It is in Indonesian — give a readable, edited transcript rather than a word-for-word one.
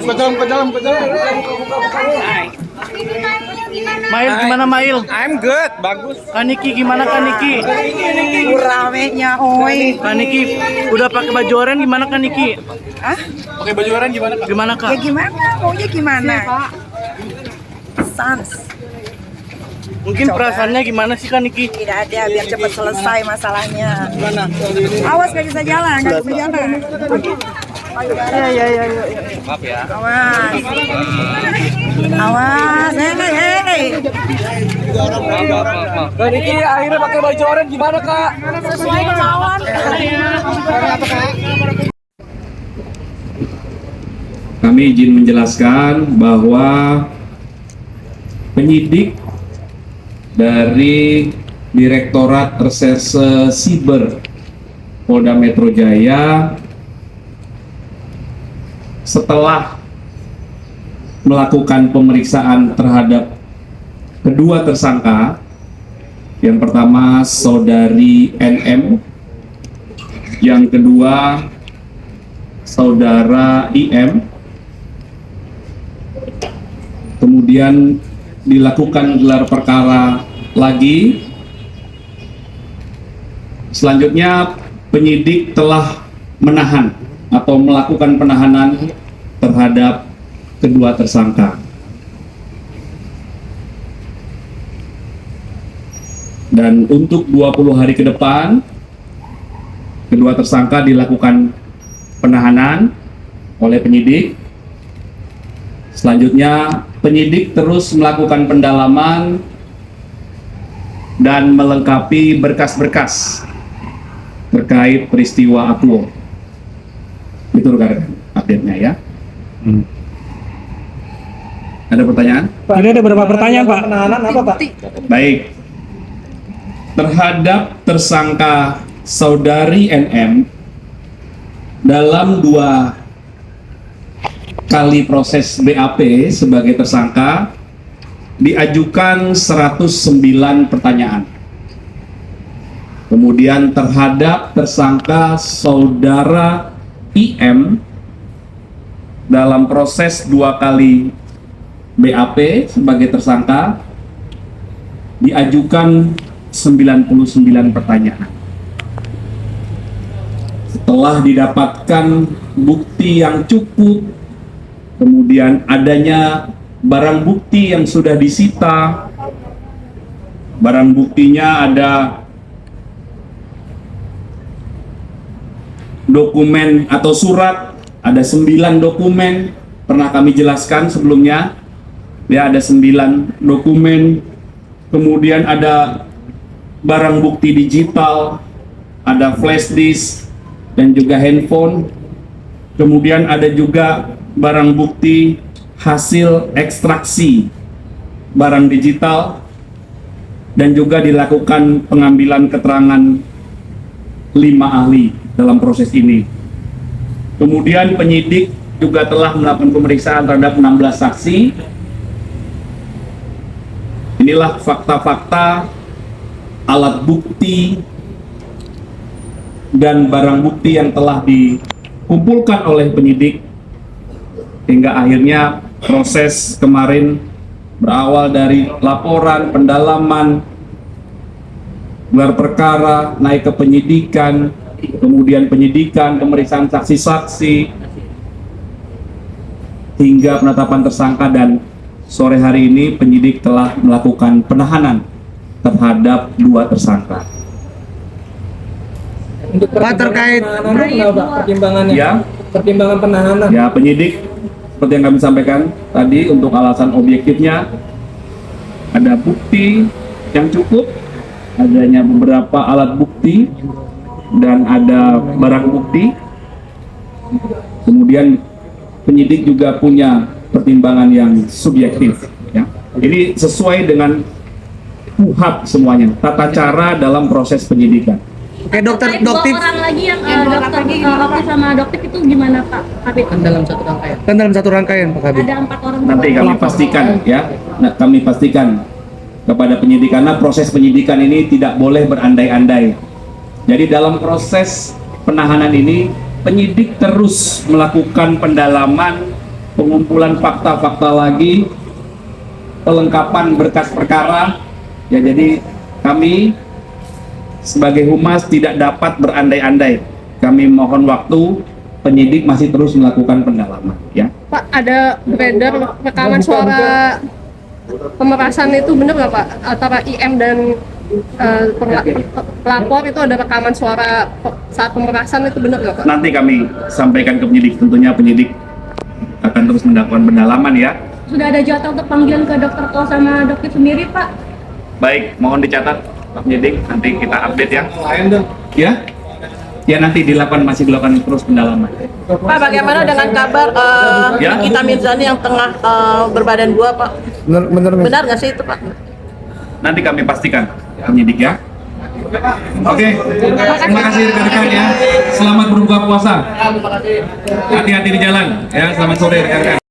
Ke dalam. Mail gimana Mail? I'm good, bagus. Kaniki gimana Kaniki? Ramenya oi. Kaniki udah pakai baju oranye gimana Kaniki? Hah? Pakai baju oranye gimana, Kak? Gimana Kak? Ya gimana? Maunya gimana? Sans. Mungkin perasaannya gimana sih Kaniki? Tidak ada, biar cepat selesai masalahnya. Gimana? Awas nggak bisa jalan, nggak bisa jalan. Ya. Maaf ya. Awas. Awas, hei. Maaf. Kaniki akhirnya pakai baju oranye gimana, Kak? Sesuai kemauan. Kami izin menjelaskan bahwa penyidik dari Direktorat Reserse Siber Polda Metro Jaya setelah melakukan pemeriksaan terhadap kedua tersangka, yang pertama saudari NM, yang kedua saudara IM, kemudian dilakukan gelar perkara lagi. Selanjutnya penyidik telah menahan atau melakukan penahanan terhadap kedua tersangka. Dan untuk 20 hari ke depan kedua tersangka dilakukan penahanan oleh penyidik. Selanjutnya penyidik terus melakukan pendalaman dan melengkapi berkas-berkas terkait peristiwa Aklo. Itu rekan-rekan update-nya ya. Ada pertanyaan? Pak, ini ada beberapa pertanyaan Pak. Penahanan apa Pak? Baik. Terhadap tersangka saudari NM dalam 2 kali proses BAP sebagai tersangka diajukan 109 pertanyaan. Kemudian terhadap tersangka saudara IM dalam proses 2 kali BAP sebagai tersangka diajukan 99 pertanyaan. Setelah didapatkan bukti yang cukup, kemudian adanya barang bukti yang sudah disita. Barang buktinya ada dokumen atau surat, ada 9 dokumen, pernah kami jelaskan sebelumnya. Ya, ada 9 dokumen. Kemudian ada barang bukti digital, ada flash disk dan juga handphone. Kemudian ada juga barang bukti hasil ekstraksi barang digital, dan juga dilakukan pengambilan keterangan 5 ahli dalam proses ini. Kemudian penyidik juga telah melakukan pemeriksaan terhadap 16 saksi. Inilah fakta-fakta, alat bukti dan barang bukti yang telah dikumpulkan oleh penyidik hingga akhirnya proses kemarin berawal dari laporan, pendalaman, gelar perkara, naik ke penyidikan, kemudian penyidikan, pemeriksaan saksi-saksi, hingga penetapan tersangka, dan sore hari ini penyidik telah melakukan penahanan terhadap 2 tersangka. Untuk terkait pertimbangannya, Ya, pertimbangan penahanan. ya penyidik seperti yang kami sampaikan tadi, untuk alasan objektifnya ada bukti yang cukup, adanya beberapa alat bukti dan ada barang bukti. Kemudian penyidik juga punya pertimbangan yang subjektif ya. Ini sesuai dengan KUHP semuanya, tata cara dalam proses penyidikan. Oke, dokter, Terkait 2 orang lagi yang dokter Oki sama dokter itu gimana Pak Kabit? kan dalam satu rangkaian Pak Kabit. Ada 4 orang. Nanti kami pastikan ya, kami pastikan kepada penyidik, karena proses penyidikan ini tidak boleh berandai-andai. Jadi dalam proses penahanan ini, penyidik terus melakukan pendalaman, pengumpulan fakta-fakta lagi, pelengkapan berkas perkara. Ya, jadi kami sebagai humas tidak dapat berandai-andai. Kami mohon waktu, penyidik masih terus melakukan pendalaman. Ya. Pak, ada beredar rekaman suara pemerasan itu benar nggak Pak? Antara IM dan pelapor itu ada rekaman suara saat pemerasan itu benar nggak Pak? Nanti kami sampaikan ke penyidik, tentunya penyidik akan terus melakukan pendalaman ya. Sudah ada jadwal untuk panggilan ke dokter Ko sama dokter sendiri Pak? Baik, mohon dicatat Pak penyidik, nanti kita update ya. Ya? Ya, nanti masih dilakukan terus pendalaman. Pak, bagaimana dengan kabar Ya. Nikita Mirzani yang tengah berbadan 2, Pak? Benar nggak sih itu, Pak? Nanti kami pastikan penyidik ya. Oke, terima kasih rekan-rekan ya. Selamat berbuka puasa. Hati-hati di jalan ya. Selamat sore rekan-rekan.